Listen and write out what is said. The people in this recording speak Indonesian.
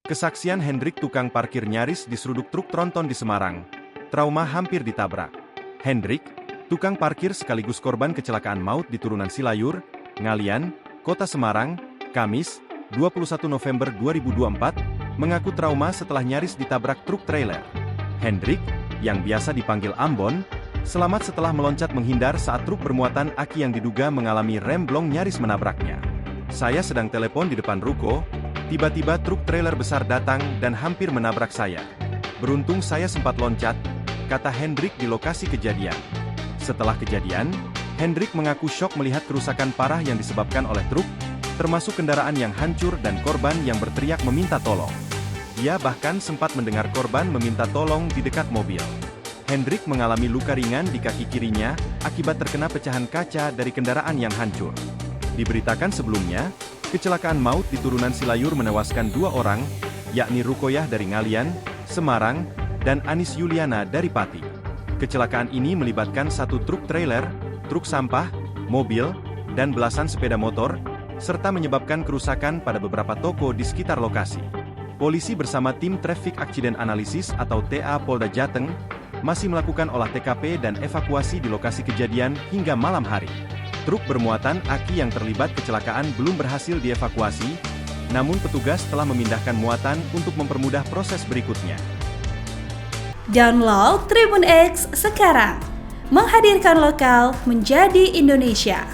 Kesaksian Hendrik tukang parkir nyaris diseruduk truk tronton di Semarang. Trauma hampir ditabrak. Hendrik, tukang parkir sekaligus korban kecelakaan maut di turunan Silayur, Ngalian, Kota Semarang, Kamis, 21 November 2024, mengaku trauma setelah nyaris ditabrak truk trailer. Hendrik, yang biasa dipanggil Ambon, selamat setelah meloncat menghindar saat truk bermuatan aki yang diduga mengalami rem blong nyaris menabraknya. Saya sedang telepon di depan ruko, tiba-tiba truk trailer besar datang dan hampir menabrak saya. Beruntung saya sempat loncat, kata Hendrik di lokasi kejadian. Setelah kejadian, Hendrik mengaku syok melihat kerusakan parah yang disebabkan oleh truk, termasuk kendaraan yang hancur dan korban yang berteriak meminta tolong. Ia bahkan sempat mendengar korban meminta tolong di dekat mobil. Hendrik mengalami luka ringan di kaki kirinya akibat terkena pecahan kaca dari kendaraan yang hancur. Diberitakan sebelumnya, kecelakaan maut di turunan Silayur menewaskan 2 orang, yakni Rukoyah dari Ngalian, Semarang, dan Anis Yuliana dari Pati. Kecelakaan ini melibatkan 1 truk trailer, truk sampah, mobil, dan belasan sepeda motor, serta menyebabkan kerusakan pada beberapa toko di sekitar lokasi. Polisi bersama tim Traffic Accident Analysis atau TA Polda Jateng, masih melakukan olah TKP dan evakuasi di lokasi kejadian hingga malam hari. Truk bermuatan aki yang terlibat kecelakaan belum berhasil dievakuasi, namun petugas telah memindahkan muatan untuk mempermudah proses berikutnya. Download Tribun X sekarang, menghadirkan lokal menjadi Indonesia.